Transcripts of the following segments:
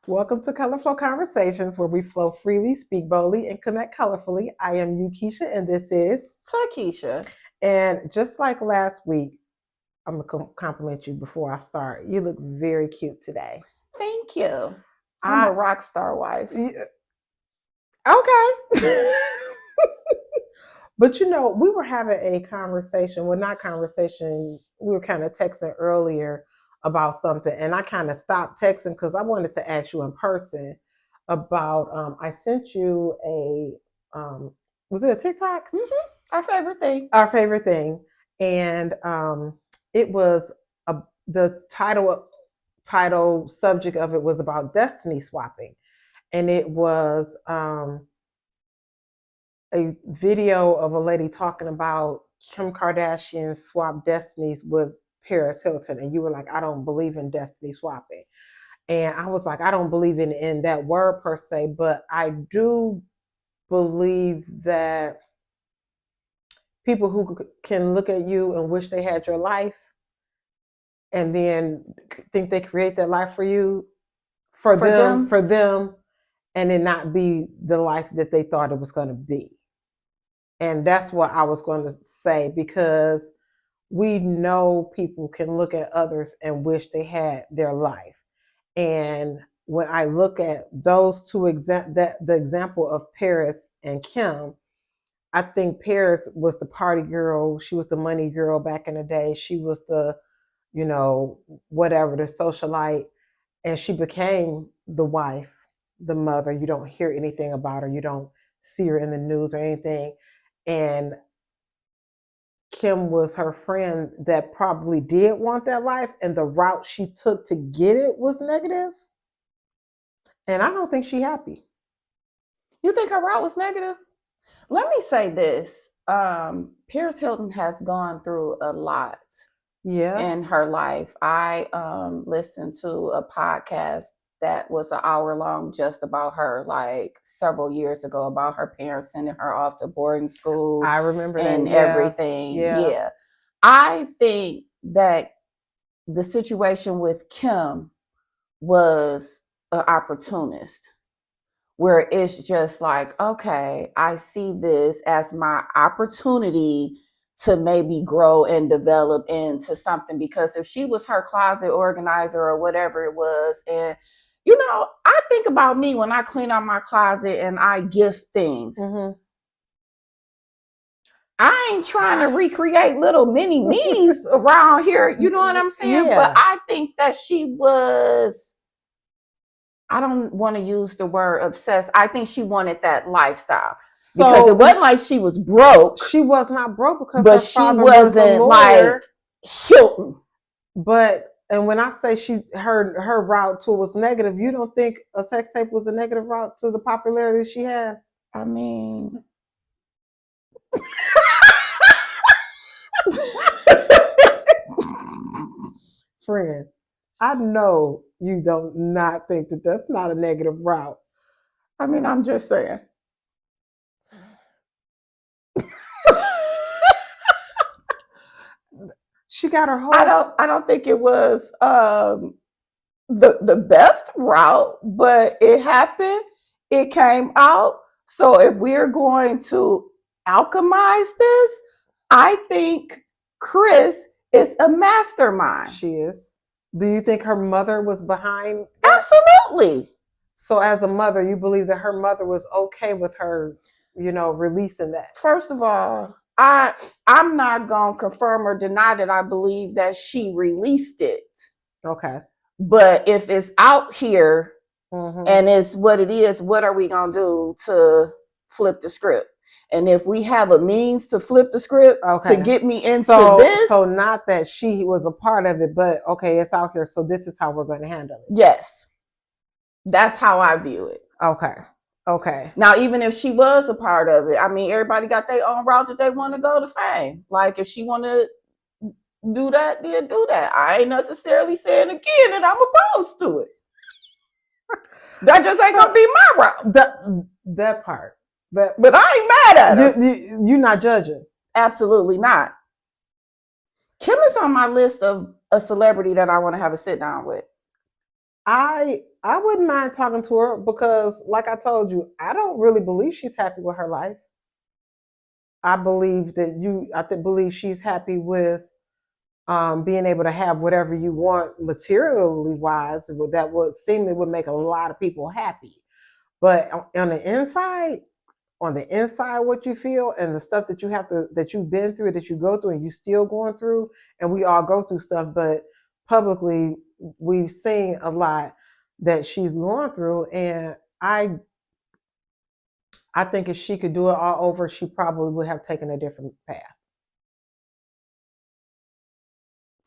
Welcome to Colorflow Conversations, where we flow freely, speak boldly, and connect colorfully. I am Keisha, and this is Takesha. And just like last week, I'm gonna compliment you before I start. You look very cute today. Thank you. I'm a rock star wife. Okay. But we were having a conversation. Well, not conversation. We were kind of texting earlier about something, and I kind of stopped texting because I wanted to ask you in person about. I sent you a. Was it a TikTok? Mm-hmm. Our favorite thing. Our favorite thing, and it was the title subject of it was about destiny swapping, and it was a video of a lady talking about Kim Kardashian swap destinies with Paris Hilton, and you were like, I don't believe in destiny swapping. And I was like, I don't believe in that word per se, but I do believe that people who can look at you and wish they had your life and then think they create that life for you, for them, and it not be the life that they thought it was going to be. And that's what I was going to say, because we know people can look at others and wish they had their life. And when I look at those two the example of Paris and Kim, I think Paris was the party girl. She was the money girl back in the day. She was the, whatever, the socialite. And she became the wife, the mother. You don't hear anything about her. You don't see her in the news or anything. And Kim was her friend that probably did want that life, and the route she took to get it was negative. And I don't think she's happy. You think her route was negative? Let me say this. Paris Hilton has gone through a lot in her life. I listened to a podcast that was an hour long just about her, like several years ago, about her parents sending her off to boarding school. I remember and that. Everything. Yeah. I think that the situation with Kim was an opportunist, where it's just like, okay, I see this as my opportunity to maybe grow and develop into something. Because if she was her closet organizer or whatever it was, and I think about me when I clean out my closet and I gift things. Mm-hmm. I ain't trying to recreate little mini me's around here. You know what I'm saying? Yeah. But I think that she was, I don't want to use the word obsessed. I think she wanted that lifestyle. Because it wasn't like she was broke. She was not broke because but her she father wasn't was a lawyer. Like Hilton. And when I say her route to was negative, you don't think a sex tape was a negative route to the popularity she has? I mean, friend, I know you don't not think that that's not a negative route. I mean, I'm just saying. She got her whole. I don't think it was the best route, but it happened. It came out. So if we're going to alchemize this, I think Chris is a mastermind. She is. Do you think her mother was behind that? Absolutely. So as a mother, you believe that her mother was okay with her, releasing that? First of all, I'm not going to confirm or deny that I believe that she released it. Okay. But if it's out here and it's what it is, what are we going to do to flip the script? And if we have a means to flip the script to get me into this. So not that she was a part of it, but okay, it's out here. So this is how we're going to handle it. Yes. That's how I view it. Okay. Now, even if she was a part of it, I mean, everybody got their own route that they want to go to fame. Like if she want to do that, then do that. I ain't necessarily saying again that I'm opposed to it. That just ain't going to be my route. That part. But I ain't mad at her. You're not judging. Absolutely not. Kim is on my list of a celebrity that I want to have a sit down with. I wouldn't mind talking to her because, like I told you, I don't really believe she's happy with her life. I believe that believe she's happy with being able to have whatever you want materially wise. That would seemingly would make a lot of people happy. But on the inside, what you feel and the stuff that that you've been through, that you go through, and you still going through, and we all go through stuff. But publicly, we've seen a lot that she's going through, and I think if she could do it all over, she probably would have taken a different path.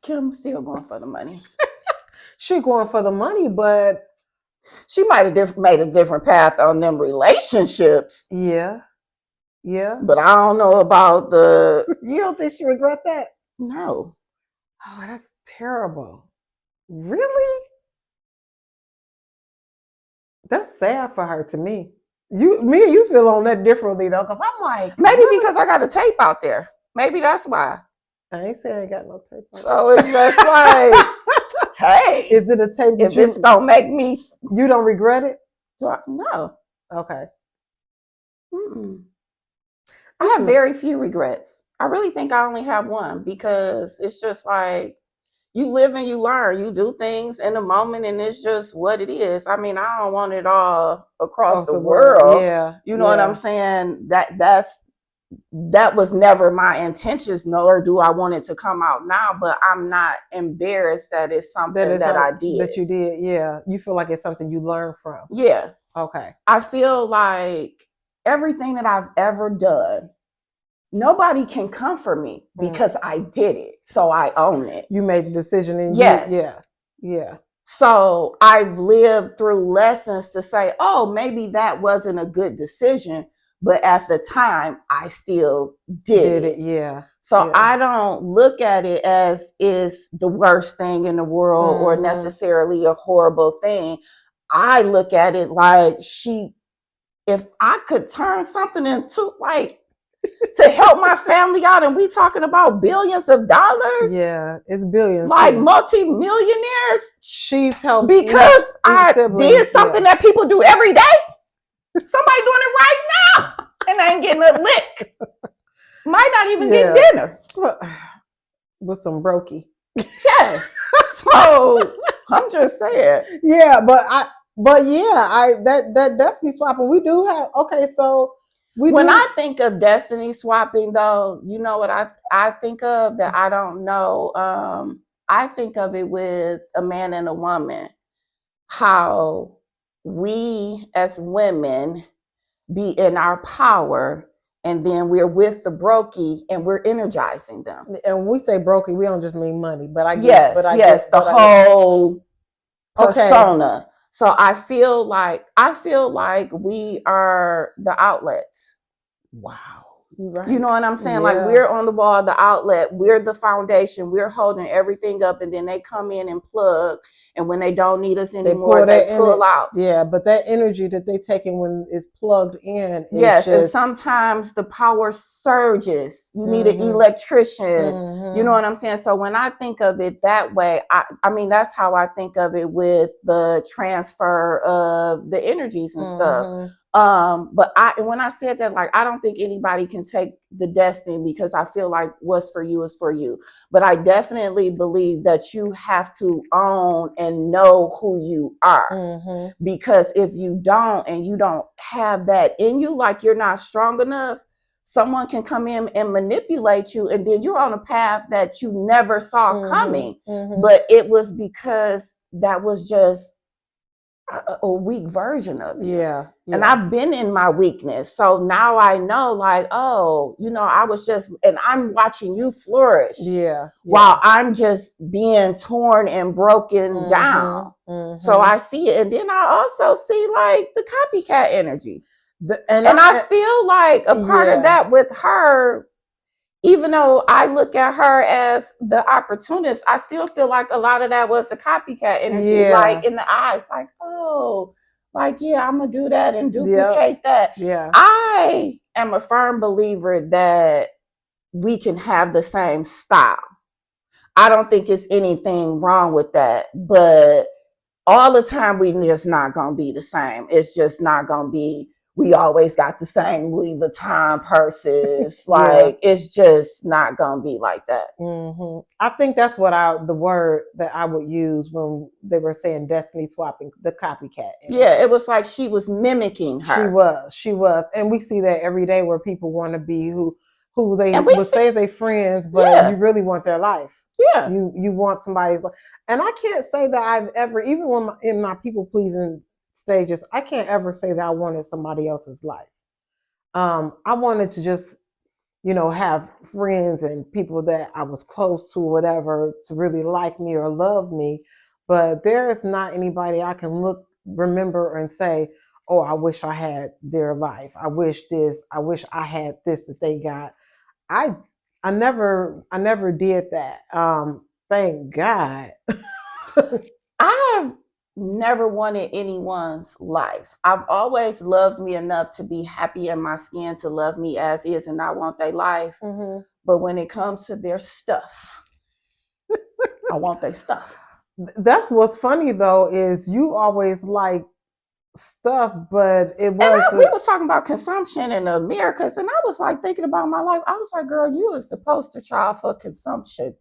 Kim's still going for the money. She going for the money, but she might have made a different path on them relationships. Yeah. But I don't know about the... You don't think she regret that? No. Oh, that's terrible. Really? That's sad for her to me. Me and you feel on that differently though, because I'm like, maybe because I got a tape out there. Maybe that's why. I ain't saying I ain't got no tape out so it's just like, hey, is it a tape if it's gonna make me... You don't regret it? No. Okay. I have very few regrets. I really think I only have one, because it's just like, you live and you learn. You do things in the moment, and it's just what it is. I mean, I don't want it all across the world. Yeah. You know what I'm saying? That was never my intentions, nor do I want it to come out now, but I'm not embarrassed that it's something that I did. That you did, yeah. You feel like it's something you learned from. Yeah. Okay. I feel like everything that I've ever done, nobody can come for me because I did it. So I own it. You made the decision. And yes. Yeah. So I've lived through lessons to say, oh, maybe that wasn't a good decision. But at the time, I still did it. Yeah. So I don't look at it as is the worst thing in the world or necessarily a horrible thing. I look at it like if I could turn something into like to help my family out, and we talking about billions of dollars. Yeah, it's billions. Like multi-millionaires. She's helped because I did something that people do every day. Somebody doing it right now and I ain't getting a lick. Might not even get dinner. With some brokey. Yes. So I'm just saying. Yeah, that destiny swapping, we do have, so when I think of destiny swapping though, you know what I think of that I don't know. I think of it with a man and a woman, how we as women be in our power, and then we're with the brokey and we're energizing them. And when we say brokey, we don't just mean money, but I get the whole persona. So I feel like we are the outlets. Wow. Right. You know what I'm saying? Like we're on the wall, the outlet, we're the foundation, we're holding everything up, and then they come in and plug, and when they don't need us anymore, they pull out. Yeah, but that energy that they take in when it's plugged in. And sometimes the power surges. You need an electrician. You know what I'm saying? So when I think of it that way, I mean, that's how I think of it with the transfer of the energies and stuff. But when I said that, like, I don't think anybody can take the destiny, because I feel like what's for you is for you. But I definitely believe that you have to own and know who you are. Because if you don't, and you don't have that in you, like you're not strong enough, someone can come in and manipulate you, and then you're on a path that you never saw coming. But it was because that was just a weak version of you. And I've been in my weakness. So now I know, like, oh, you know, I was just, and I'm watching you flourish. While I'm just being torn and broken down. So I see it. And then I also see like the copycat energy. And I feel like a part of that with her, even though I look at her as the opportunist, I still feel like a lot of that was the copycat energy, like in the eyes, like, oh, like, yeah, I'm gonna do that and duplicate that. I am a firm believer that we can have the same style. I don't think it's anything wrong with that, but all the time we just not gonna be the same. It's just not gonna be. We always got the same Louis Vuitton purses. Like it's just not gonna be like that. Mm-hmm. I think that's what the word that I would use when they were saying destiny swapping, the copycat. Energy. Yeah, it was like she was mimicking her. She was, and we see that every day where people want to be who they would say they friends, but you really want their life. Yeah, you want somebody's life, and I can't say that I've ever, even when in my people pleasing stages, I can't ever say that I wanted somebody else's life. I wanted to just, have friends and people that I was close to, whatever, to really like me or love me. But there is not anybody I can remember and say, oh, I wish I had their life. I wish I had this that they got. I never did that. Thank God. I've never wanted anyone's life. I've always loved me enough to be happy in my skin, to love me as is and not want their life. Mm-hmm. But when it comes to their stuff, I want their stuff. That's what's funny though, is you always like stuff, but it was. We was talking about consumption in Americas, and I was like thinking about my life. I was like, girl, you is the poster child for consumption.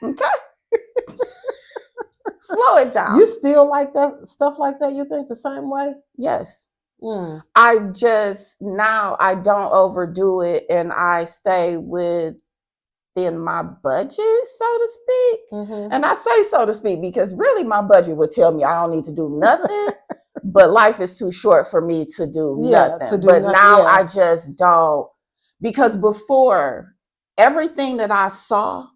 Okay. Slow it down. You still like that stuff like that? You think the same way? Yes. I just, now I don't overdo it, and I stay within my budget, so to speak. Mm-hmm. And I say so to speak because really my budget would tell me I don't need to do nothing, but life is too short for me to do nothing. Now I just don't, because before, everything that I saw,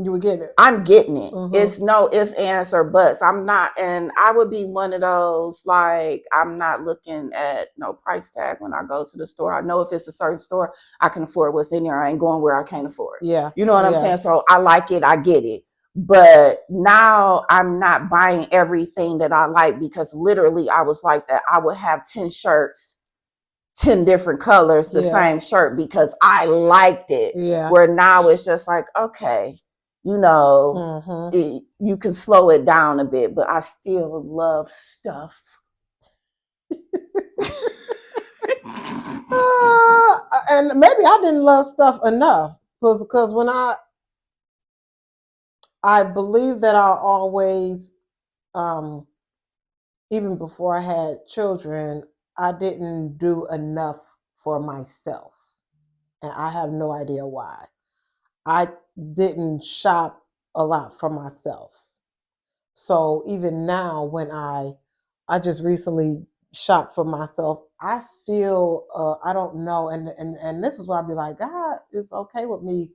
you would get it. I'm getting it. Mm-hmm. It's no ifs, ands, or buts. I'm not, and I would be one of those, like, I'm not looking at no price tag when I go to the store. I know if it's a certain store, I can afford what's in there. I ain't going where I can't afford. Yeah. You know what I'm saying? So I like it. I get it. But now I'm not buying everything that I like, because literally I was like that. I would have 10 shirts, 10 different colors, the same shirt, because I liked it. Yeah. Where now it's just like, okay, you can slow it down a bit, but I still love stuff. And maybe I didn't love stuff enough, because when I believe that I always, even before I had children, I didn't do enough for myself, and I have no idea why. I didn't shop a lot for myself. So even now, when I just recently shopped for myself, I feel, I don't know. And this is where I'd be like, God, it's okay with me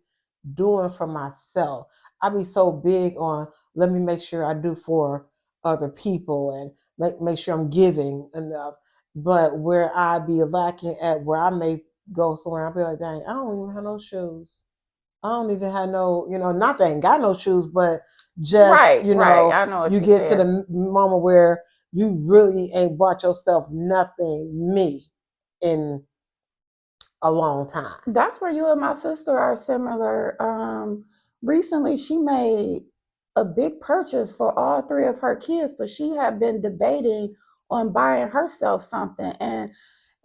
doing for myself. I'd be so big on, let me make sure I do for other people and make sure I'm giving enough. But where I be lacking at, where I may go somewhere, I'll be like, dang, I don't even have no shoes. I don't even have no, not that I ain't got no shoes, but just, I know what you get to the moment where you really ain't bought yourself nothing, me, in a long time. That's where you and my sister are similar. Recently, she made a big purchase for all 3 of her kids, but she had been debating on buying herself something. And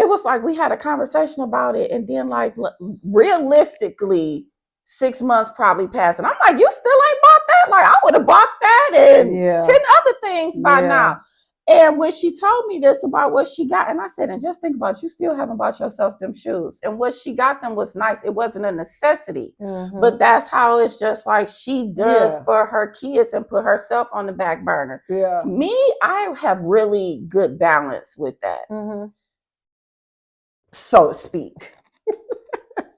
it was like we had a conversation about it. And then, like, realistically, 6 months probably passed. And I'm like, you still ain't bought that? Like, I would have bought that and 10 other things by now. And when she told me this about what she got, and I said, and just think about it, you still haven't bought yourself them shoes. And what she got them was nice. It wasn't a necessity. Mm-hmm. But that's how it's just like she does for her kids and put herself on the back burner. Yeah. Me, I have really good balance with that. Mm-hmm. So to speak.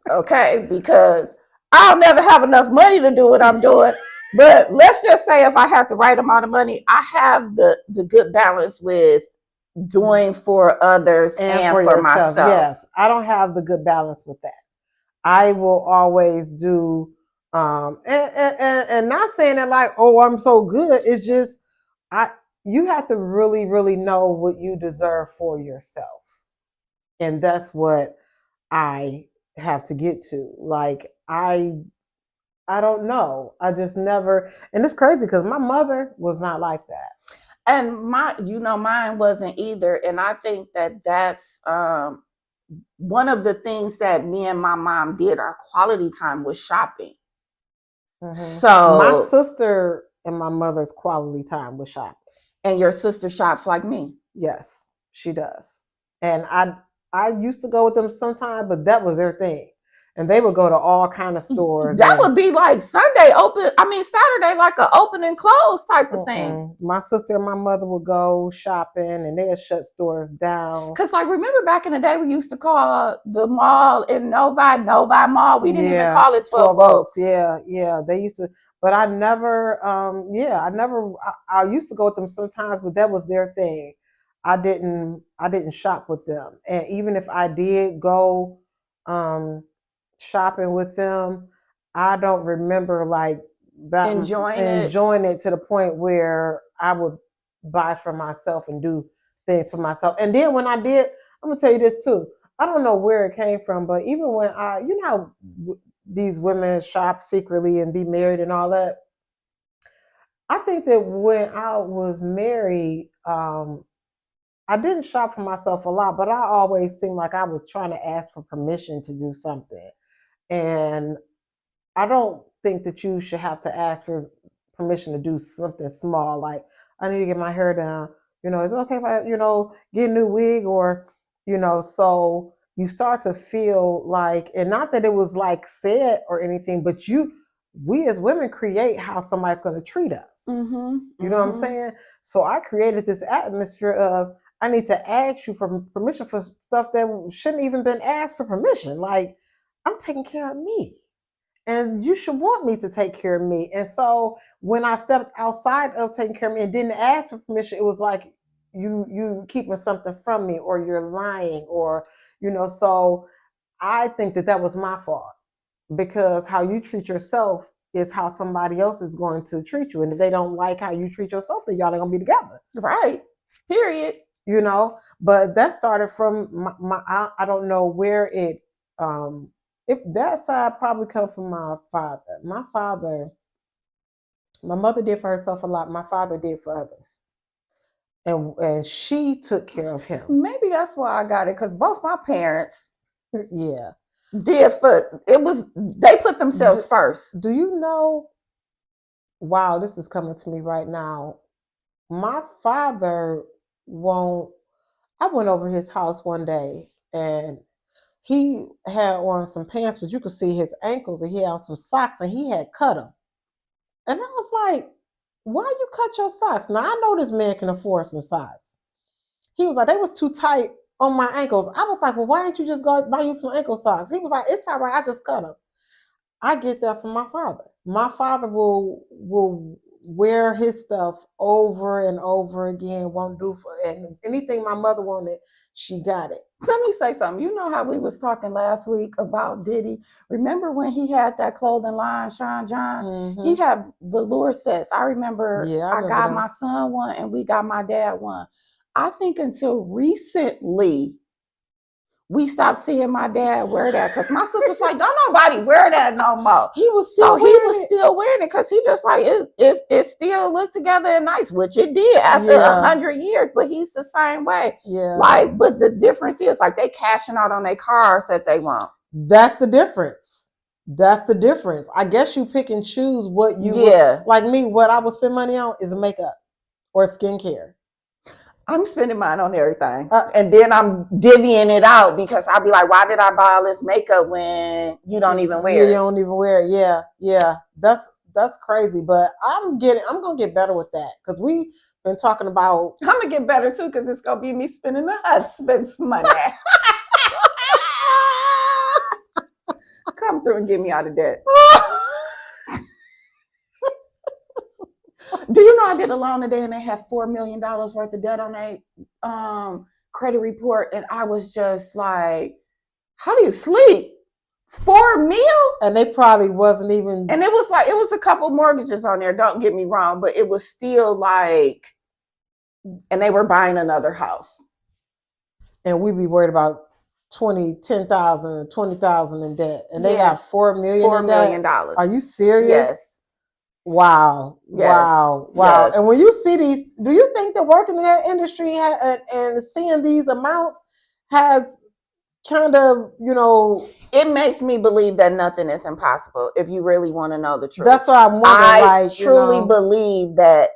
Okay? Because I'll never have enough money to do what I'm doing. But let's just say if I have the right amount of money, I have the good balance with doing for others and for myself. Yes, I don't have the good balance with that. I will always do, and not saying that like, oh, I'm so good. It's just, you have to really, really know what you deserve for yourself. And that's what I have to get to. Like, I don't know. I just never, and it's crazy because my mother was not like that. And mine wasn't either. And I think that that's one of the things that me and my mom did. Our quality time was shopping. Mm-hmm. So my sister and my mother's quality time was shopping. And your sister shops like me? Yes, she does. And I used to go with them sometimes, but that was their thing. And they would go to all kind of stores. That would be like Saturday, like an open and close type of thing. My sister and my mother would go shopping and they'd shut stores down. Because like, remember back in the day, we used to call the mall in Novi Mall. We didn't even call it 12 Oaks. Yeah. They used to, but I never, I used to go with them sometimes, but that was their thing. I didn't shop with them. And even if I did go shopping with them, I don't remember like enjoying it to the point where I would buy for myself and do things for myself. And then when I did, I'm gonna tell you this too. I don't know where it came from, but even when these women shop secretly and be married and all that. I think that when I was married, I didn't shop for myself a lot, but I always seemed like I was trying to ask for permission to do something. And I don't think that you should have to ask for permission to do something small, like I need to get my hair done. Is it okay if I, get a new wig or, so you start to feel like, and not that it was like said or anything, but we as women create how somebody's going to treat us. Mm-hmm, you know what I'm saying? So I created this atmosphere of, I need to ask you for permission for stuff that shouldn't even been asked for permission. Like, I'm taking care of me. And you should want me to take care of me. And so when I stepped outside of taking care of me and didn't ask for permission, it was like you keeping something from me, or you're lying, or, so I think that was my fault, because how you treat yourself is how somebody else is going to treat you. And if they don't like how you treat yourself, then y'all ain't gonna be together. Right. Period. But that started from I don't know where it that side probably come from my father. My mother did for herself a lot. My father did for others. And she took care of him. Maybe that's why I got it, because both my parents yeah did they put themselves first. Do you know, wow, this is coming to me right now. My father I went over his house one day and he had on some pants, but you could see his ankles, and he had on some socks, and he had cut them. And I was like, why you cut your socks? Now, I know this man can afford some socks. He was like, they was too tight on my ankles. I was like, well, why didn't you just go buy you some ankle socks? He was like, it's all right, I just cut them. I get that from my father. My father will wear his stuff over and over again, won't do and anything my mother wanted, she got it. Let me say something. You know how we was talking last week about Diddy? Remember when he had that clothing line, Sean John? Mm-hmm. He had velour sets. I remember, I got my son one and we got my dad one. I think until recently, we stopped seeing my dad wear that, because my sister was like, don't nobody wear that no more. He was still wearing it because he just like, it still looked together and nice, which it did after 100 years, but he's the same way. Yeah. Like, but the difference is like they cashing out on their cars that they want. That's the difference. I guess you pick and choose what you like me, what I would spend money on is makeup or skincare. I'm spending mine on everything. And then I'm divvying it out, because I'll be like, why did I buy all this makeup when you don't even wear it? You don't even wear it. Yeah. That's crazy. But I'm going to get better with that, because we've been talking about. I'm going to get better too, because it's going to be me spending the husband's money. Come through and get me out of debt. Do you know I did a loan today and they had $4 million worth of debt on a credit report, and I was just like, how do you sleep? $4 million? And they probably wasn't even. And it was a couple mortgages on there, don't get me wrong, but it was still like, and they were buying another house. And we'd be worried about $10,000, $20,000 in debt, and they got $4 million. $4 million. Are you serious? Yes. Wow. Yes. Wow. Wow. Yes. And when you see these, do you think that working in that industry and seeing these amounts has kind of, It makes me believe that nothing is impossible if you really want to know the truth. That's what I'm wondering. I truly believe that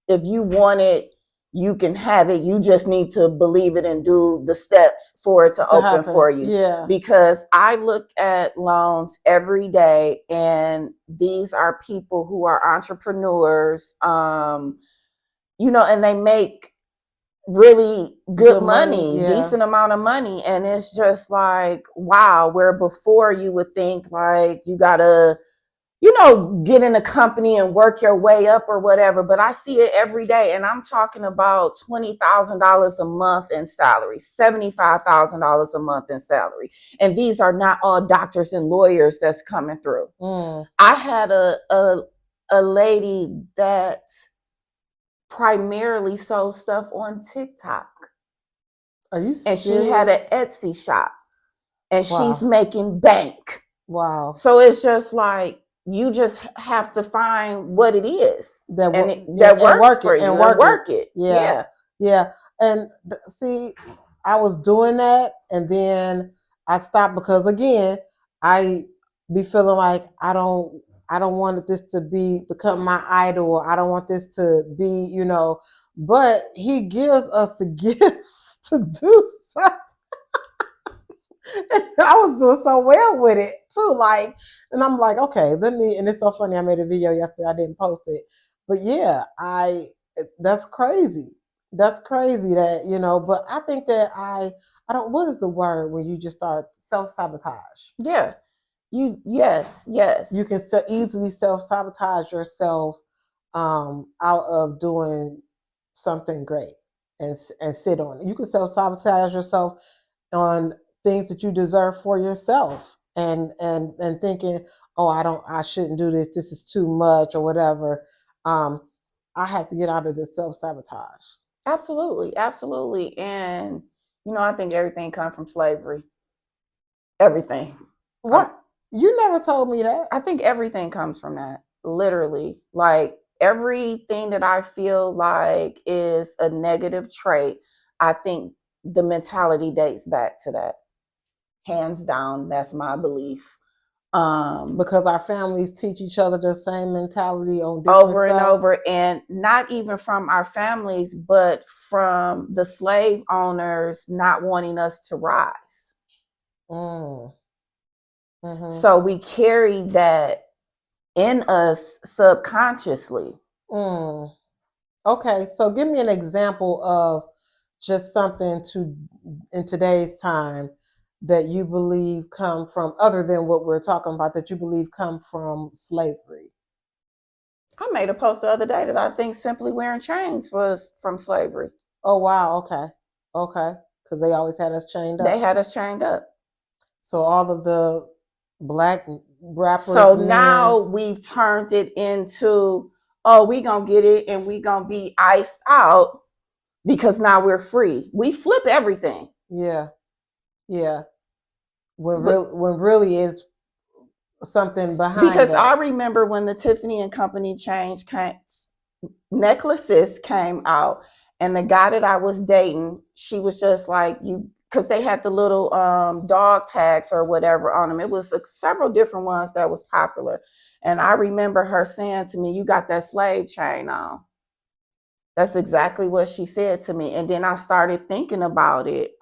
if you want it, you can have it. You just need to believe it and do the steps for it to open happen for you. Yeah. Because I look at loans every day, and these are people who are entrepreneurs, and they make really good money, yeah. decent amount of money. And it's just like, wow, where before you would think like you gotta, get in a company and work your way up or whatever. But I see it every day. And I'm talking about $20,000 a month in salary, $75,000 a month in salary. And these are not all doctors and lawyers that's coming through. I had a lady that primarily sold stuff on TikTok. Are you serious? And she had an Etsy shop, and Wow. she's making bank. Wow. So it's just like, you just have to find what it is that works for you and work it. Yeah. Yeah. And see, I was doing that, and then I stopped because, again, I be feeling like I don't want this to become my idol. I don't want this to be, but he gives us the gifts to do stuff. I was doing so well with it too, and I'm like, okay, and it's so funny. I made a video yesterday. I didn't post it, but yeah, that's crazy. That's crazy that, but I think that I don't, what is the word when you just start self-sabotage? Yeah. Yes. You can so easily self-sabotage yourself out of doing something great and sit on it. You can self-sabotage yourself on things that you deserve for yourself and thinking, oh, I shouldn't do this. This is too much or whatever. I have to get out of this self-sabotage. Absolutely. Absolutely. And, I think everything comes from slavery. Everything. What? You never told me that. I think everything comes from that. Literally. Like, everything that I feel like is a negative trait, I think the mentality dates back to that. Hands down, that's my belief. Because our families teach each other the same mentality on different over and over, and not even from our families, but from the slave owners not wanting us to rise. Mm-hmm. So we carry that in us subconsciously. Okay, so give me an example of just something in today's time that you believe come from, other than what we're talking about, that you believe come from slavery. I made a post the other day that I think simply wearing chains was from slavery. Oh, wow. Okay. Because they always had us chained up. They had us chained up. So all of the black rappers. So now we've turned it into, oh, we gonna get it and we gonna be iced out because now we're free. We flip everything. Yeah. When really is something behind. Because I remember when the Tiffany and Company necklaces came out, and the guy that I was dating, she was just like, because they had the little dog tags or whatever on them. It was several different ones that was popular. And I remember her saying to me, you got that slave chain on. That's exactly what she said to me. And then I started thinking about it.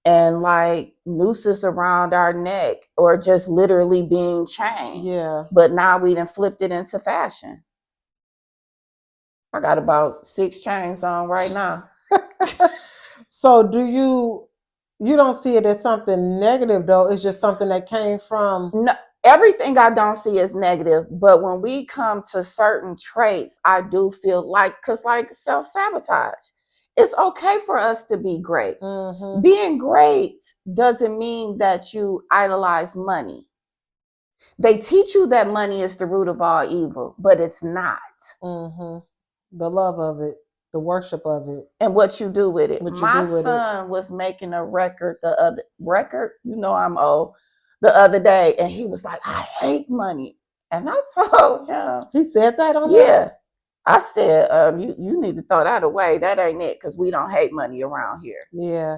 And like nooses around our neck, or just literally being chained. Yeah. But now we done flipped it into fashion. I got about 6 chains on right now. So do you don't see it as something negative though? It's just something that came from. No, everything I don't see is negative. But when we come to certain traits, I do feel like, because like self-sabotage, it's okay for us to be great. Mm-hmm. Being great doesn't mean that you idolize money. They teach you that money is the root of all evil, but it's not. Mm-hmm. The love of it, the worship of it, and what you do with it. My son was making a record, I'm old, the other day, and he was like, I hate money. And I told him, he said that on yeah. I said, you need to throw that away. That ain't it, because we don't hate money around here. Yeah.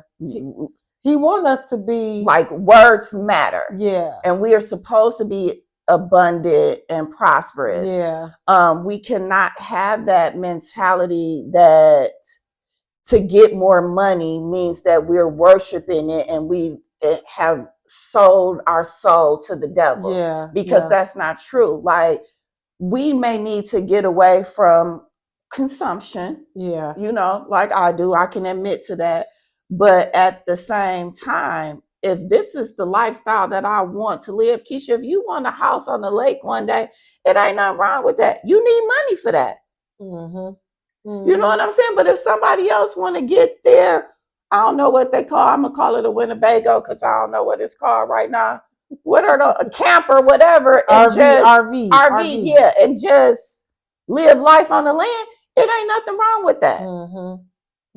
He want us to be like, words matter. Yeah. And we are supposed to be abundant and prosperous. Yeah. We cannot have that mentality that to get more money means that we're worshiping it and we have sold our soul to the devil. Yeah. Because that's not true. Like, we may need to get away from consumption. Yeah. You know, like I do. I can admit to that. But at the same time, if this is the lifestyle that I want to live, Keisha, if you want a house on the lake one day, it ain't nothing wrong with that. You need money for that. Mm-hmm. Mm-hmm. You know what I'm saying? But if somebody else want to get there, I don't know what they call. I'm gonna call it a Winnebago because I don't know what it's called right now. What are a camper, whatever, and RV, yeah, and just live life on the land. It ain't nothing wrong with that. Mm-hmm.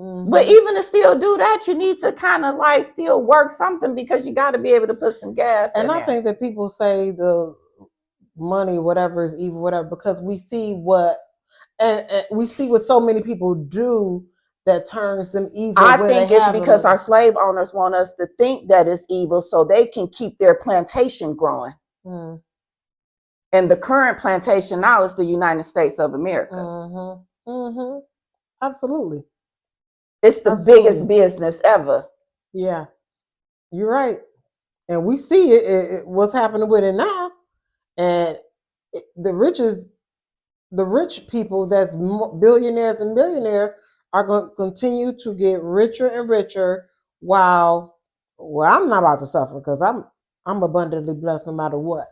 Mm-hmm. But even to still do that, you need to kind of like still work something because you got to be able to put some gas in there. And I think that people say the money, whatever, is evil, whatever, because we see what, and we see what so many people do that turns them evil. I think it's because our slave owners want us to think that it's evil so they can keep their plantation growing. Mm. And the current plantation now is the United States of America. Mm-hmm. Mm-hmm. Absolutely. It's the biggest business ever. Yeah, you're right. And we see it what's happening with it now. And the rich people that's billionaires and millionaires are going to continue to get richer and richer while, well, I'm not about to suffer because I'm abundantly blessed no matter what.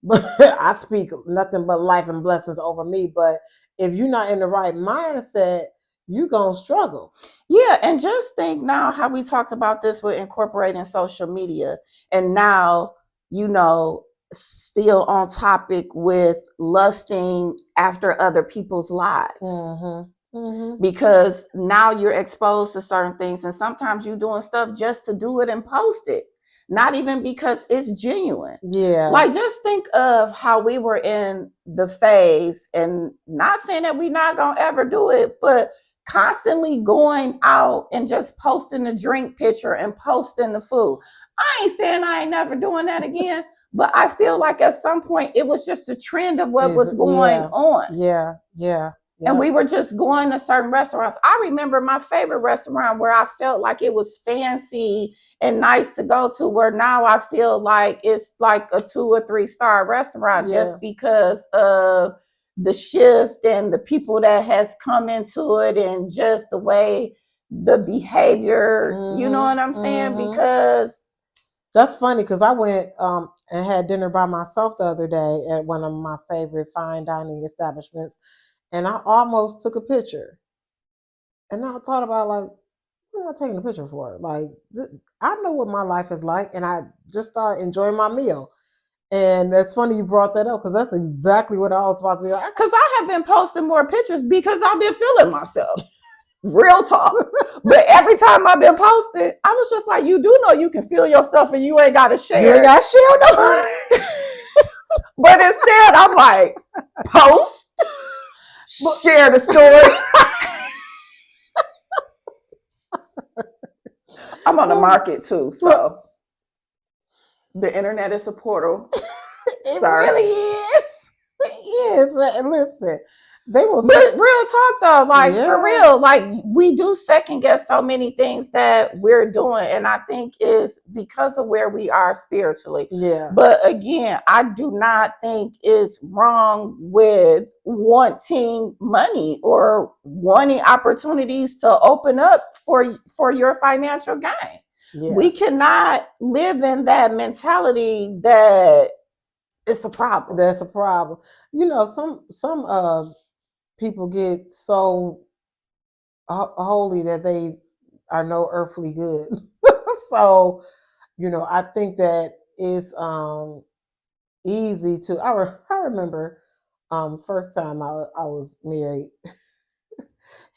But I speak nothing but life and blessings over me. But if you're not in the right mindset, you're going to struggle. Yeah. And just think now how we talked about this with incorporating social media. And now, you know, still on topic with lusting after other people's lives. Mm-hmm. Mm-hmm. Because now you're exposed to certain things. And sometimes you're doing stuff just to do it and post it. Not even because it's genuine. Yeah. Like, just think of how we were in the phase, and not saying that we're not going to ever do it, but constantly going out and just posting the drink picture and posting the food. I ain't saying I ain't never doing that again, but I feel like at some point it was just a trend of what was going on. Yeah, yeah. Yep. And we were just going to certain restaurants. I remember my favorite restaurant where I felt like it was fancy and nice to go to, where now I feel like it's like a 2 or 3 star restaurant just because of the shift and the people that has come into it and just the way the behavior, you know what I'm saying? Because that's funny because I went and had dinner by myself the other day at one of my favorite fine dining establishments. And I almost took a picture. And I thought about, like, what am I taking a picture for? Like, I know what my life is like. And I just started enjoying my meal. And it's funny you brought that up because that's exactly what I was about to be like. Because I have been posting more pictures because I've been feeling myself. Real talk. But every time I've been posting, I was just like, you do know you can feel yourself and you ain't got to share. You ain't got to share no. But instead, I'm like, post. Share the story. I'm on the market too, so the internet is a portal. It really is. It is. Listen, they will. But real talk though, like for real, like we do second guess so many things that we're doing, and I think is because of where we are spiritually. Yeah. But again, I do not think it's wrong with wanting money or wanting opportunities to open up for your financial gain. Yeah. We cannot live in that mentality that it's a problem. That's a problem. You know, some people get so holy that they are no earthly good. So, you know, I think that it's easy to. I remember first time I was married.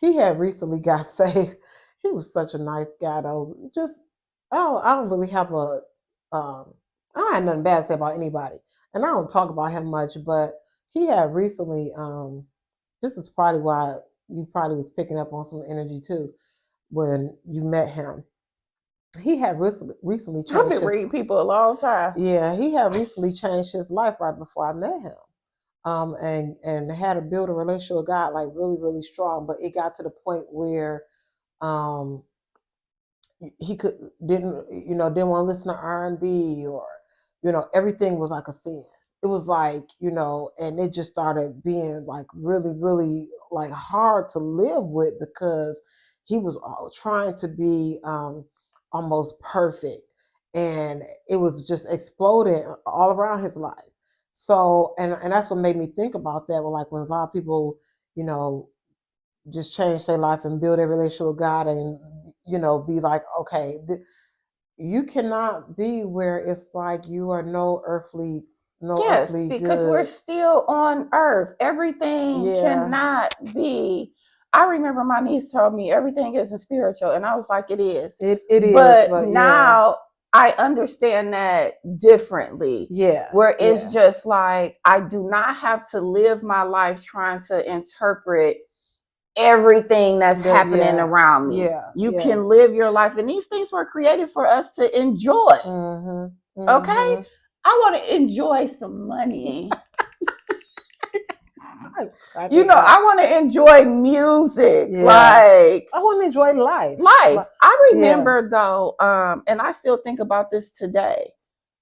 He had recently got saved. He was such a nice guy though. Just I don't really have a I don't have nothing bad to say about anybody, and I don't talk about him much. But he had recently. This is probably why you probably was picking up on some energy too when you met him. He had recently I've changed been his. reading people a long time. Yeah, he had recently changed his life right before I met him. And had to build a relationship with God like really, really strong. But it got to the point where um he didn't want to listen to R&B, or everything was like a sin. It was like, and it just started being like really, really like hard to live with, because he was trying to be almost perfect, and it was just exploding all around his life. So, and that's what made me think about that. Well, like when a lot of people, you know just change their life and build a relationship with God, and be like, okay, you cannot be where it's like you are no Yes, earthly because we're good. still on earth. Everything Yeah, cannot be. I remember my niece told me everything isn't spiritual, and I was like, it is. it is, But but yeah, now I understand that differently, yeah, where it's yeah, just like I do not have to live my life trying to interpret everything that's happening yeah, around me. yeah, You yeah. can live your life, and these things were created for us to enjoy. Mhm, Okay? mhm. I want to enjoy some money. I'm cracking I up. want to enjoy music, Yeah, like I want to enjoy life. life. I Yeah. remember though, and I still think about this today.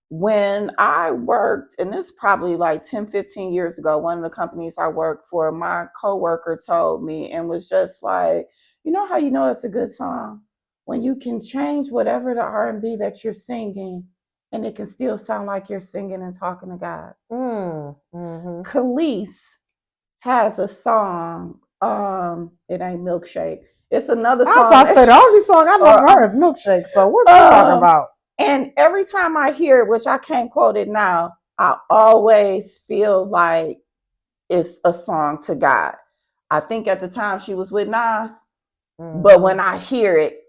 When I worked, and this is probably like 10, 15 years ago, one of the companies I worked for, my coworker told me and was just like, you know how you know it's a good song? When you can change whatever the R&B that you're singing, and it can still sound like you're singing and talking to God. Mhm. Khalees has a song. It ain't Milkshake. It's another I was song about to say that's the only song I know or from her is Milkshake. So what you talking um about? and every time I hear it, which I can't quote it now, I always feel like it's a song to God. I think at the time she was with Nas, but Mhm. when I hear it,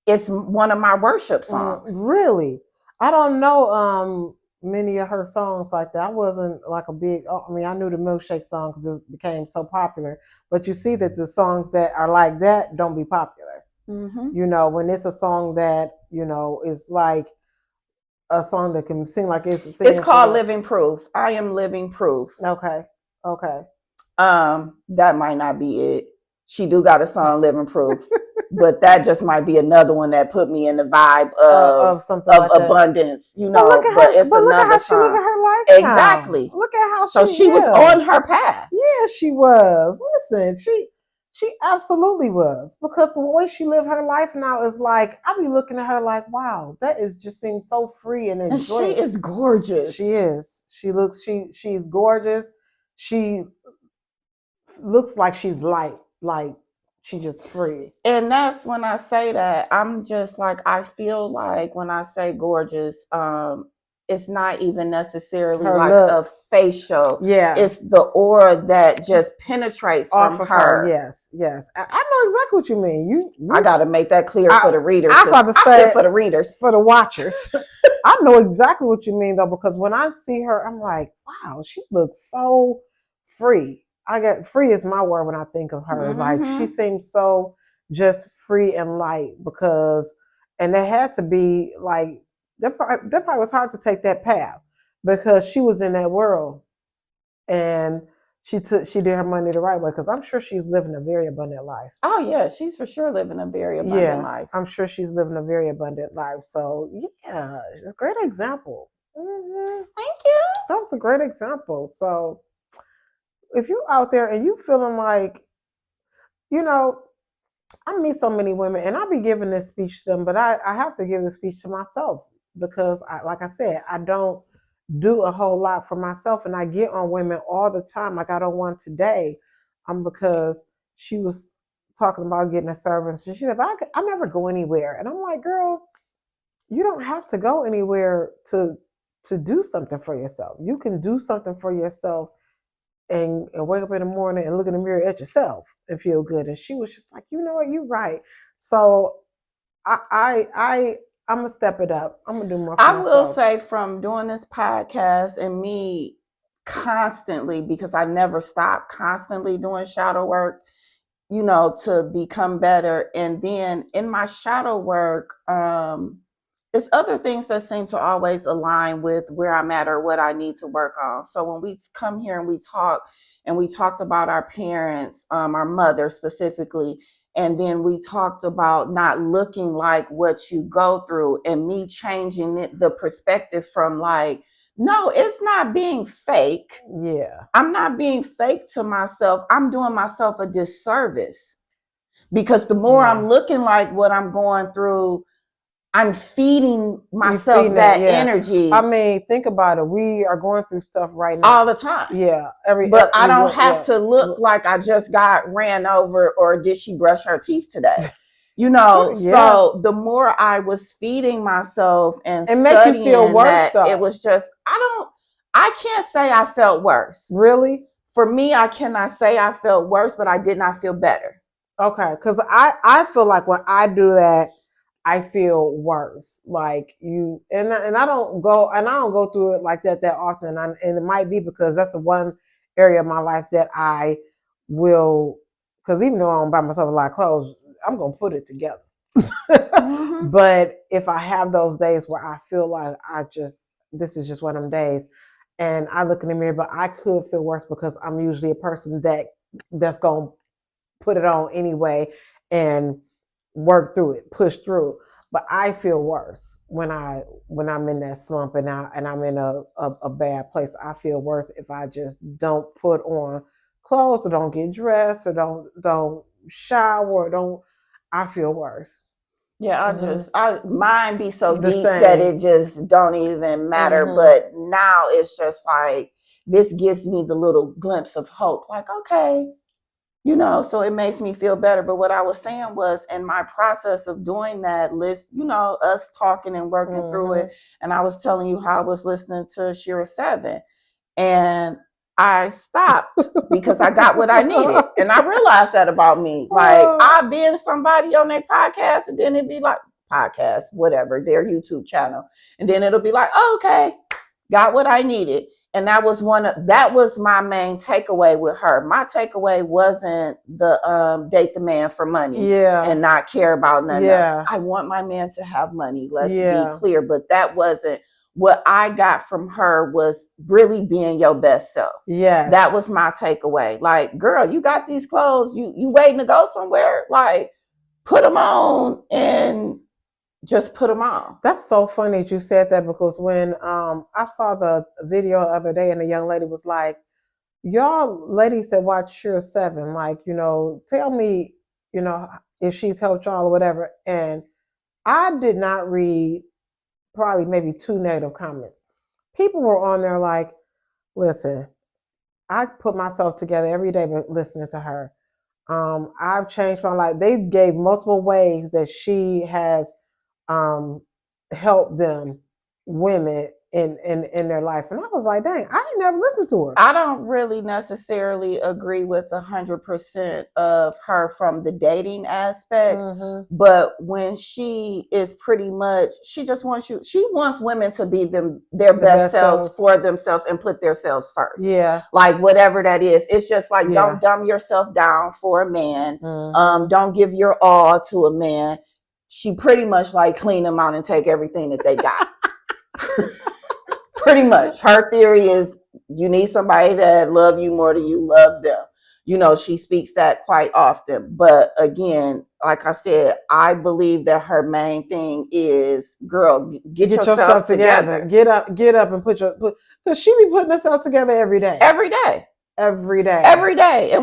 it's one of my worship songs. Really? I don't know many of her songs like that. I wasn't like a big. I mean, I knew the Milkshake song because it became so popular. But you see that the songs that are like that don't be popular. Mm-hmm. When it's a song that is like a song that can sing like it's It's singing for called the. Living Proof. I am living proof. Okay. Okay. That might not be it. She do got a song Living Proof, but that just might be another one that put me in the vibe Of something of like that. abundance, But look at but her. it's But look at another how she living song. her life now. Exactly. Look at how So she. she was Yeah. on her path. Yeah, she was. Listen, she absolutely was, because the way she lived her life now is like I be looking at her like, wow, that is just seems so free and And she enjoyable. is gorgeous. She is. She's gorgeous. She looks like she's light, like she's just free. And that's when I say that I'm just like I feel like when I say gorgeous, it's not even necessarily Her like a look, facial. yeah, It's the aura that just penetrates off from of her. her. Yes, yes. I know exactly what you mean. I got to make that clear for the readers. I was about to I say said for the readers. for the watchers. I know exactly what you mean though, because when I see her, I'm like, wow, she looks so free. I get free is my word when I think of her. Like she Mm-hmm. seems so just free and light, and it had to be like that probably was hard to take that path, because she was in that world, and she did her money the right way, because I'm sure she's living a very abundant life. Oh yeah, she's for sure living a very abundant Yeah, life. I'm sure she's living a very abundant life. So yeah, it's a great example. Thank you. That was a great example. So if you out there and you feeling like, you know, I meet so many women and I be giving this speech to them, but I have to give this speech to myself, because like I said, I don't do a whole lot for myself, and I get on women all the time. I got on one today, because she was talking about getting a service. She said, I never go anywhere. And I'm like, girl, you don't have to go anywhere to do something for yourself. You can do something for yourself, and wake up in the morning and look in the mirror at yourself and feel good. And she was just like, you know what, you're right. So I'm gonna step it up. I'm gonna do more for I myself. will say, from doing this podcast and me constantly, because I never stop constantly doing shadow work, you know, to become better. And then in my shadow work, it's other things that seem to always align with where I'm at or what I need to work on. So when we come here and we talk, and we talked about our parents, our mother specifically, and then we talked about not looking like what you go through, and me changing the perspective from like, no, it's not being fake. Yeah. I'm not being fake to myself. I'm doing myself a disservice, because the more I'm looking like what I'm going through, I'm feeding myself that energy. I mean, think about it. We are going through stuff right now all the time. Yeah. But I don't have to look like I just got ran over, or did she brush her teeth today? You know, so the more I was feeding myself and studying, make you feel worse, though. It was just, I can't say I felt worse. Really? For me, I cannot say I felt worse, but I did not feel better. Okay, because I feel like when I do that, I feel worse. Like you and I don't go through it like that often. And it might be because that's the one area of my life that I will. Because even though I don't buy myself a lot of clothes, I'm gonna put it together. Mm-hmm. But if I have those days where I feel like this is just one of them days, and I look in the mirror, but I could feel worse because I'm usually a person that's gonna put it on anyway and work through it, push through. But I feel worse when I'm in that slump and I'm in a bad place. I feel worse if I just don't put on clothes or don't get dressed or don't shower I feel worse. Yeah, mine be so deep that it just don't even matter. Mm-hmm. But now it's just like, this gives me the little glimpse of hope. Like, okay, you know, so it makes me feel better. But what I was saying was, in my process of doing that list, you know, us talking and working through it, and I was telling you how I was listening to SheRa Seven, and I stopped because I got what I needed. And I realized that about me. Like, I've been somebody on their podcast, and then it'd be like, podcast, whatever, their YouTube channel. And then it'll be like, oh, okay, got what I needed. And that was my main takeaway with her. My takeaway wasn't the date the man for money and not care about nothing else. I want my man to have money. Let's be clear. But that wasn't what I got from her. Was really being your best self. Yes. That was my takeaway. Like, girl, you got these clothes. You waiting to go somewhere? Like, put them on and just put them on. That's so funny that you said that, because when I saw the video the other day and the young lady was like, y'all ladies that watch SheRa Seven, like, you know, tell me, you know, if she's helped y'all or whatever. And I did not read probably maybe 2 negative comments. People were on there like, listen, I put myself together every day by listening to her. I've changed my life. They gave multiple ways that she has help them, women in their life. And I was like, dang, I ain't never listened to her. I don't really necessarily agree with 100% of her from the dating aspect. Mm-hmm. But when she is pretty much, she wants women to be their best selves for themselves and put themselves first. Yeah. Like, whatever that is. It's just like, don't dumb yourself down for a man. Mm-hmm. Don't give your all to a man. She pretty much like clean them out and take everything that they got. Pretty much. Her theory is, you need somebody that love you more than you love them. You know, she speaks that quite often. But again, like I said, I believe that her main thing is, girl, get yourself together. Get up and because she be putting herself together every day. Every day. And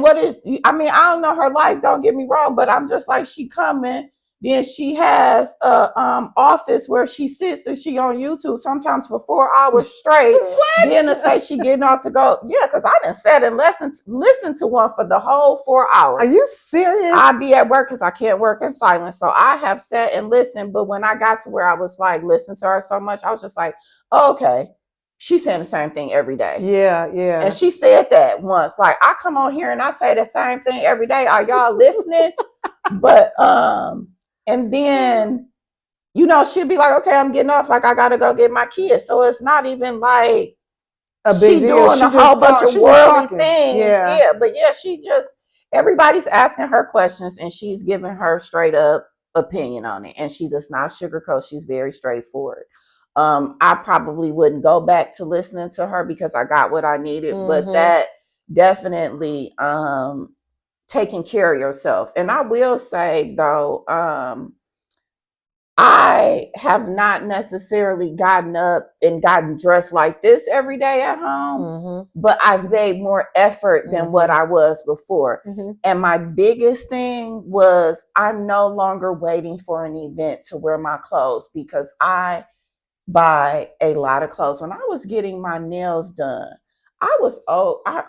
I don't know her life, don't get me wrong, but I'm just like, she coming. Then she has a office where she sits and she on YouTube sometimes for 4 hours straight. Then to say she getting off to go, because I done sat and listen to one for the whole 4 hours. Are you serious? I be at work because I can't work in silence, so I have sat and listened. But when I got to where I was like, listen to her so much, I was just like, oh, okay. She's saying the same thing every day. Yeah. And she said that once. Like, I come on here and I say the same thing every day. Are y'all listening? But and then you know, she'd be like, okay, I'm getting off. Like, I got to go get my kids. So it's not even like A she big deal. doing She a just whole bunch of she just worldly talking. things. Yeah. Yeah. But yeah, she just, everybody's asking her questions and she's giving her straight up opinion on it. And she does not sugarcoat. She's very straightforward. I probably wouldn't go back to listening to her because I got what I needed, but that definitely taking care of yourself. And I will say though, I have not necessarily gotten up and gotten dressed like this every day at home, but I've made more effort than what I was before. And my biggest thing was I'm no longer waiting for an event to wear my clothes because I buy a lot of clothes. When I was getting my nails done, I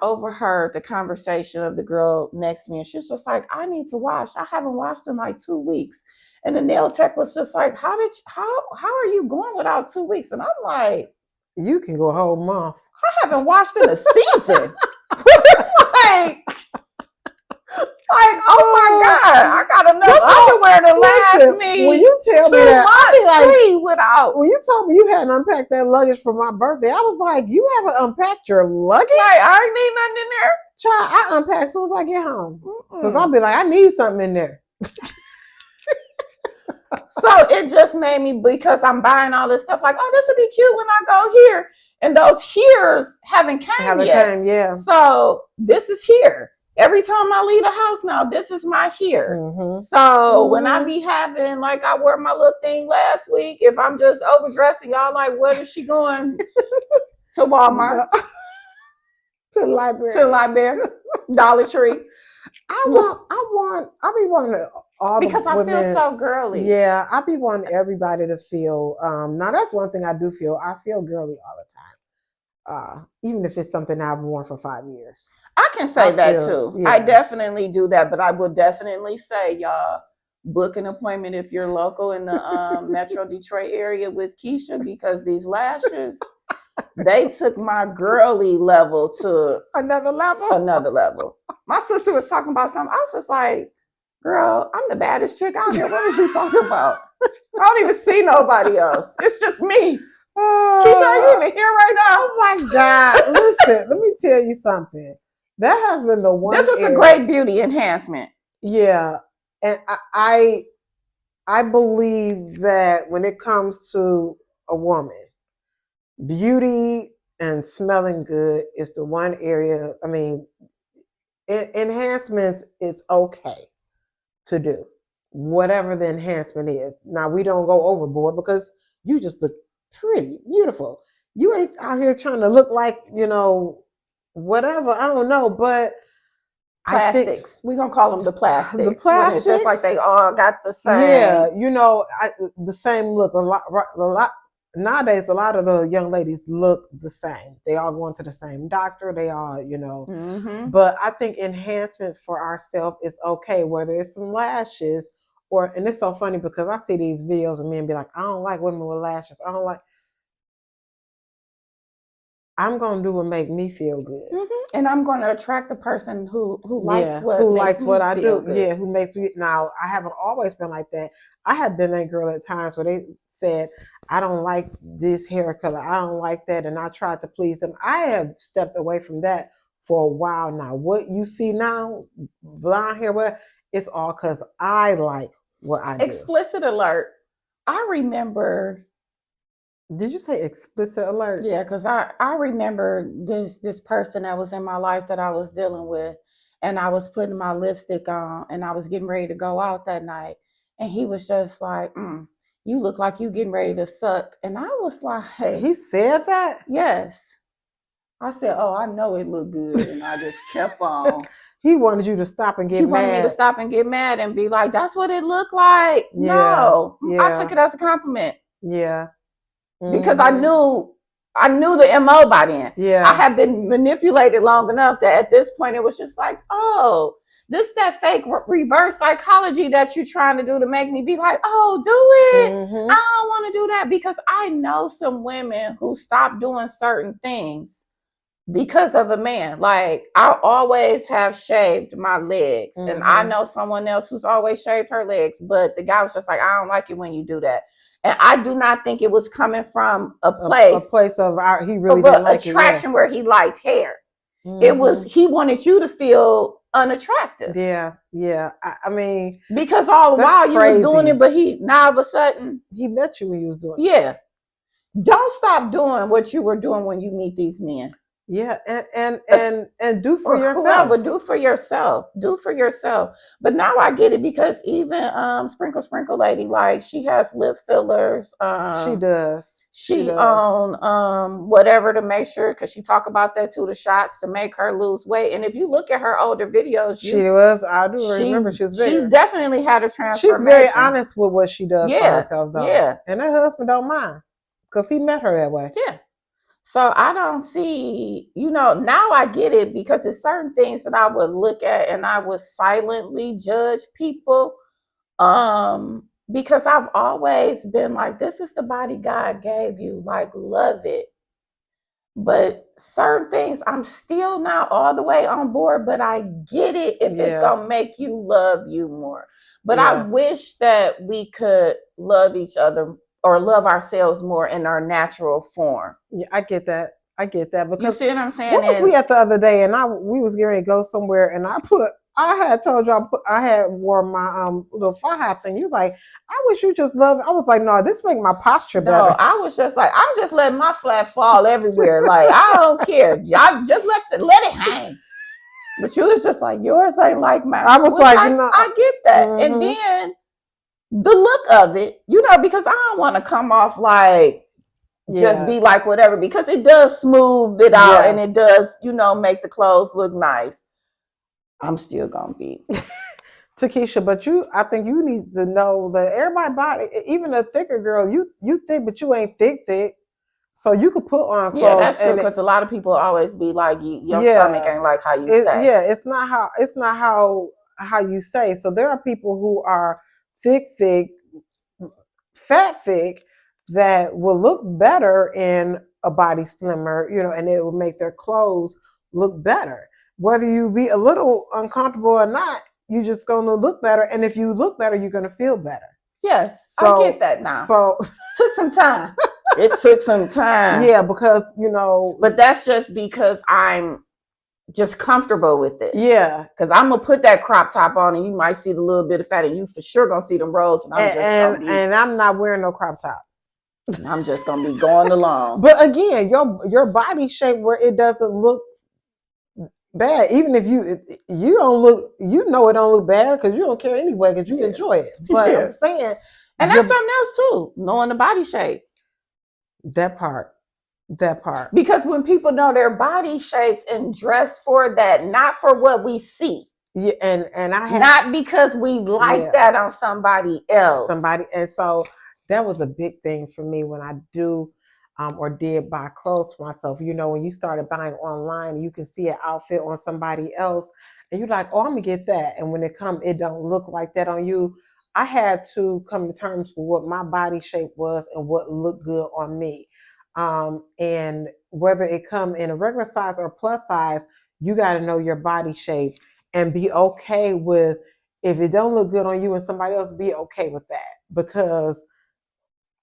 overheard the conversation of the girl next to me, and she was just like, I need to wash. I haven't washed in like 2 weeks. And the nail tech was just like, how are you going without 2 weeks? And I'm like, you can go a whole month. I haven't washed in a season. Oh my God, I got enough underwear to last me. When you tell me 2 that, months without. When you told me you hadn't unpacked that luggage for my birthday, I was like, you haven't unpacked your luggage? Like, I ain't need nothing in there. Child, I unpack as soon as I get home. Because I'll be like, I need something in there. So it just made me, because I'm buying all this stuff, like, oh, this would be cute when I go here. And those here's haven't came yet. Yeah. So this is here. Every time I leave the house now, this is my here. So when I be having, like, I wore my little thing last week, if I'm just overdressing, y'all like, where is she going? To Walmart. To the library. To the library. Dollar Tree. I be wanting all because the women, I feel so girly. Yeah, I be wanting everybody to feel. Now that's one thing I do feel. I feel girly all the time. Even if it's something I've worn for 5 years. I can say that too. Yeah. I definitely do that, but I will definitely say, y'all, book an appointment if you're local in the Metro Detroit area with Keisha, because these lashes, they took my girly level to another level. My sister was talking about something. I was just like, girl, I'm the baddest chick out here. What is you talking about? I don't even see nobody else. It's just me. Keisha, are you even here right now? Oh my God. Listen, let me tell you something. That has been the one. This was a great beauty enhancement. Yeah. And I believe that when it comes to a woman, beauty and smelling good is the one area. I mean, enhancements is okay to do, whatever the enhancement is. Now, we don't go overboard because you just look pretty, beautiful. You ain't out here trying to look like, whatever. I don't know, but plastics. We're going to call them the plastics. The plastics. It's just like they all got the same. Yeah, the same look. A lot. Nowadays, a lot of the young ladies look the same. They all going to the same doctor. They all, But I think enhancements for ourselves is okay, whether it's some lashes and it's so funny because I see these videos of men be like, I don't like women with lashes. I'm going to do what make me feel good. And I'm going to attract the person who likes what I do. Good. Yeah, who makes me. Now, I haven't always been like that. I have been that girl at times where they said, I don't like this hair color. I don't like that. And I tried to please them. I have stepped away from that for a while now. What you see now, blonde hair, whatever, it's all because I like what I do. Explicit alert. I remember... Did you say explicit alert? Yeah, because I remember this person that was in my life that I was dealing with, and I was putting my lipstick on, and I was getting ready to go out that night, and he was just like, you look like you getting ready to suck. And I was like, hey. He said that? Yes. I said, oh, I know it looked good, and I just kept on. He wanted you to stop and get mad. He wanted me to stop and get mad and be like, that's what it looked like. Yeah. No. Yeah. I took it as a compliment. Yeah. Because I knew the MO by then. Yeah. I had been manipulated long enough that at this point it was just like, oh, this that fake reverse psychology that you're trying to do to make me be like, oh, do it. I don't want to do that, because I know some women who stopped doing certain things because of a man. Like, I always have shaved my legs, and I know someone else who's always shaved her legs, but the guy was just like, I don't like it when you do that. And I do not think it was coming from a place of he really didn't like attraction it, where he liked hair. It was, he wanted you to feel unattractive. Yeah. I mean, because all the while you was doing it, but now all of a sudden he met you when you was doing it. Yeah. Don't stop doing what you were doing when you meet these men. Yeah, and do for yourself. Whoever, do for yourself. Do for yourself. But now I get it, because even Sprinkle Lady, like, she has lip fillers. She does. She on whatever to make sure, because she talk about that too, the shots to make her lose weight. And if you look at her older videos, I do remember she's definitely had a transformation. She's very honest with what she does for herself, though. Yeah. And her husband don't mind, because he met her that way. Yeah. So I don't see, now I get it, because it's certain things that I would look at and I would silently judge people. Because I've always been like, this is the body God gave you, like, love it. But certain things, I'm still not all the way on board, but I get it if it's going to make you love you more. But I wish that we could love each other or love ourselves more in our natural form. Yeah, I get that. Because you see what I'm saying? What was we at the other day, and we was getting ready to go somewhere, and I had told you I had wore my little fly hat thing. You was like, I wish you just love it. I was like, no, this make my posture better. No, I was just like, I'm just letting my flat fall everywhere. Like, I don't care. I just let it hang. But you was just like, yours ain't like mine. I was like, I get that. And then the look of it, because I don't want to come off like just be like whatever, because it does smooth it out and it does, make the clothes look nice. I'm still gonna be Takesha, but I think you need to know that everybody body, even a thicker girl, you thick, but you ain't thick. So you could put on clothes. Yeah, that's true, because a lot of people always be like, your stomach ain't like how you say. Yeah, it's not how you say. So there are people who are thick, fat thick, that will look better in a body slimmer, and it will make their clothes look better. Whether you be a little uncomfortable or not, you're just going to look better. And if you look better, you're going to feel better. Yes, I get that now. So took some time. It took some time. Yeah, because, But that's just because I'm just comfortable with it. Yeah. Because I'm going to put that crop top on and you might see the little bit of fat and you for sure going to see them rolls. And I'm not wearing no crop top. I'm just going to be going along. But again, your body shape where it doesn't look bad, even if you don't look, it don't look bad, because you don't care anyway, because you enjoy it. But I'm saying, and that's something else too, knowing the body shape. That part. Because when people know their body shapes and dress for that, not for what we see. Yeah, and I have not because we like that on somebody else. And so that was a big thing for me when I do or did buy clothes for myself. When you started buying online, you can see an outfit on somebody else and you're like, oh, I'm gonna get that. And when it don't look like that on you. I had to come to terms with what my body shape was and what looked good on me. And whether it come in a regular size or plus size, you got to know your body shape and be okay with, if it don't look good on you and somebody else, be okay with that. Because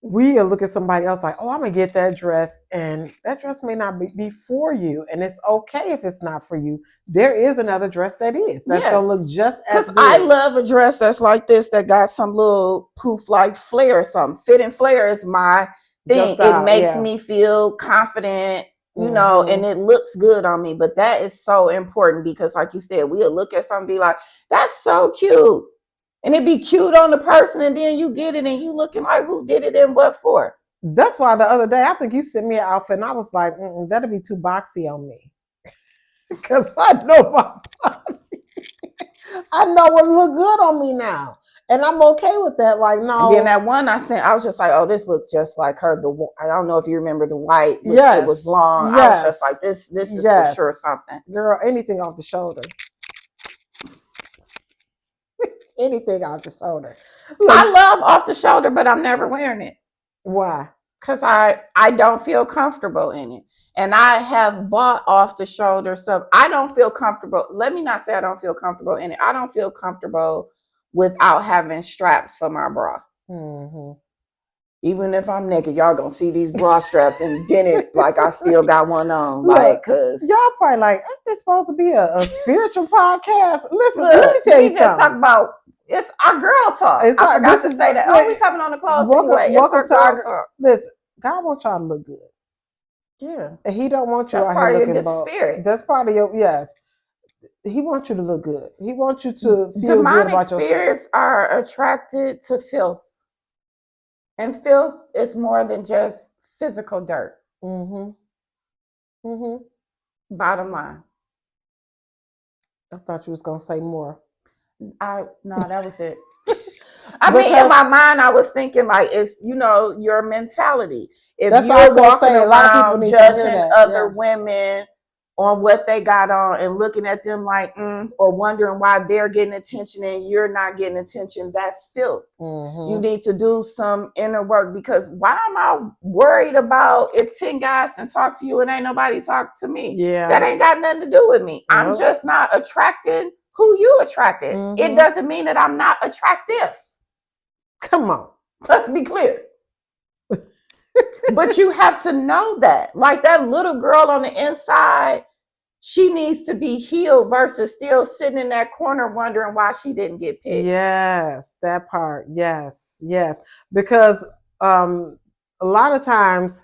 we look at somebody else like, oh, I'm going to get that dress, and that dress may not be for you. And it's okay if it's not for you. There is another dress that's going to look just as good. Because I love a dress that's like this, that got some little poof like flare or something. Fit and flare is my thing. It makes me feel confident, and it looks good on me. But that is so important, because like you said, we'll look at something and be like, that's so cute. And it be cute on the person, and then you get it and you looking like, who did it and what for? That's why the other day, I think you sent me an outfit and I was like, that'll be too boxy on me. Because I know my body. I know what look good on me now. And I'm okay with that. Like, no. And then that one I sent, I was just like, oh, this looked just like her. I don't know if you remember the white. Yes. It was long. Yes. I was just like, this is for sure something. Girl, anything off the shoulder. Anything off the shoulder. Look, I love off the shoulder, but I'm never wearing it. Why? Because I don't feel comfortable in it. And I have bought off the shoulder stuff. I don't feel comfortable. Let me not say I don't feel comfortable in it. I don't feel comfortable without having straps for my bra. Mm-hmm. Even if I'm naked, y'all gonna see these bra straps and then it like I still got one on. Look, like, cause y'all probably like, ain't this supposed to be a spiritual podcast? Listen, look, let me tell you we just something. talk about it's our girl talk. It's I forgot to say that. Oh, we coming on the close anyway. Welcome It's to our our girl talk. listen. God wants y'all to look good. Yeah, And He don't want you that's out part here of your looking good bald. spirit. That's part of your yes. He wants you to look good. He wants you to feel Demonic good about yourself. spirits are attracted to filth. And filth is more than just physical dirt. Mm-hmm. Mm-hmm. Bottom line. I thought you was gonna say more. No, that was it. I mean, in my mind, I was thinking like it's your mentality. If you're walking around judging other women on what they got on and looking at them like, or wondering why they're getting attention and you're not getting attention, that's filth. Mm-hmm. You need to do some inner work, because why am I worried about if 10 guys can talk to you and ain't nobody talk to me? Yeah. That ain't got nothing to do with me. Nope. I'm just not attracting who you attracted. Mm-hmm. It doesn't mean that I'm not attractive. Come on. Let's be clear. But you have to know that. Like that little girl on the inside, she needs to be healed versus still sitting in that corner wondering why she didn't get picked. Yes, that part. Yes, yes. Because a lot of times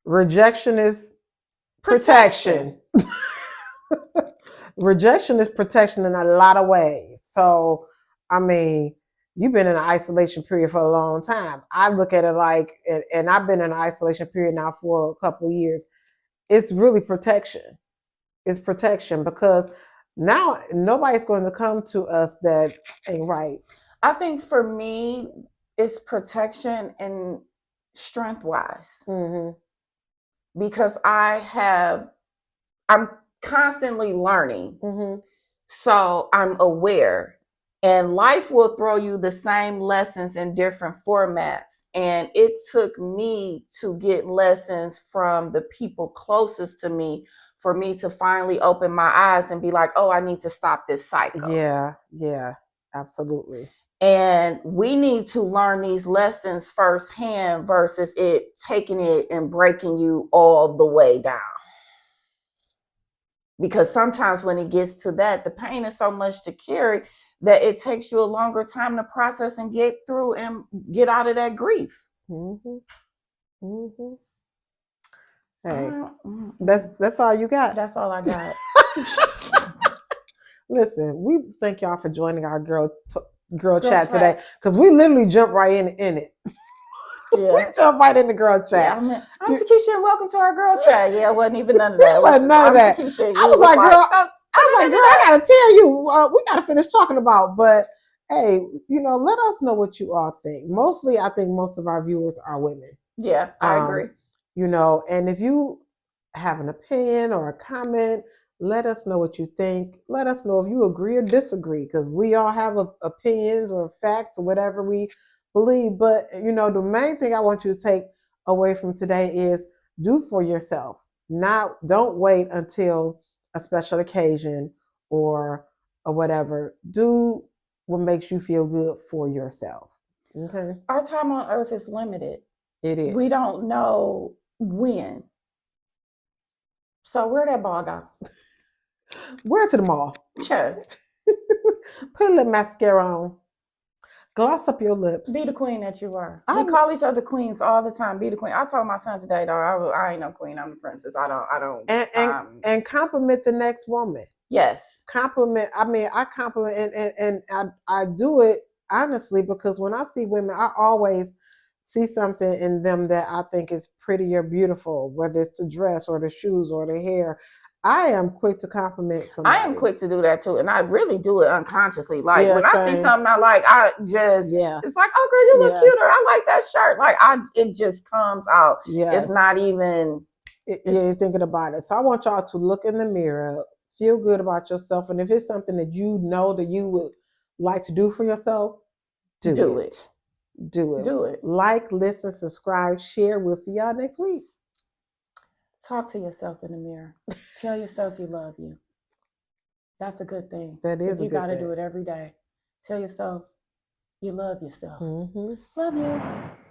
rejection is protection. Rejection is protection in a lot of ways. So, I mean, you've been in an isolation period for a long time. I look at it like, and I've been in an isolation period now for a couple of years. It's really protection. It's protection, because now nobody's going to come to us that ain't right. I think for me, it's protection and strength wise. Mm-hmm. Because I'm constantly learning. Mm-hmm. So I'm aware. And life will throw you the same lessons in different formats. And it took me to get lessons from the people closest to me for me to finally open my eyes and be like, oh, I need to stop this cycle. Yeah, absolutely. And we need to learn these lessons firsthand versus it taking it and breaking you all the way down. Because sometimes when it gets to that, the pain is so much to carry that it takes you a longer time to process and get through and get out of that grief. Mm-hmm. Mm-hmm. Hey, that's all you got. That's all I got. Listen, we thank y'all for joining our girl chat today, because we literally jumped right in it. Yeah. We jumped right in the girl chat. Yeah, I'm Takesha and welcome to our girl chat. Yeah, it wasn't even none of that. It wasn't none of that. Takesha, I was like, girl, I gotta tell you, we gotta finish talking about. But hey, let us know what you all think. Mostly, I think most of our viewers are women. Yeah, I agree. And if you have an opinion or a comment, let us know what you think. Let us know if you agree or disagree, because we all have opinions or facts or whatever we believe. But, the main thing I want you to take away from today is do for yourself. Don't wait until a special occasion or whatever. Do what makes you feel good for yourself. Okay. Our time on earth is limited. It is. We don't know when. So where that ball go? Wear it to the mall. Just put a little mascara on. Gloss up your lips. Be the queen that you are. We call each other queens all the time. Be the queen. I told my son today, though, I ain't no queen. I'm a princess. I don't. And compliment the next woman. Yes. Compliment. I mean, I compliment and I do it honestly, because when I see women, I always see something in them that I think is pretty or beautiful, whether it's the dress or the shoes or the hair. I am quick to compliment somebody. I am quick to do that too, and I really do it unconsciously. Like when I see something I like, I just it's like, oh girl, you look cuter. I like that shirt. Like it just comes out. It's not even. You ain't thinking about it. So I want y'all to look in the mirror, feel good about yourself, and if it's something that you know that you would like to do for yourself, do it. Do it. Do it. Like, listen, subscribe, share. We'll see y'all next week. Talk to yourself in the mirror. Tell yourself you love you. That's a good thing. That is you a good got to thing. do it every day. Tell yourself you love yourself. Mm-hmm. Love you.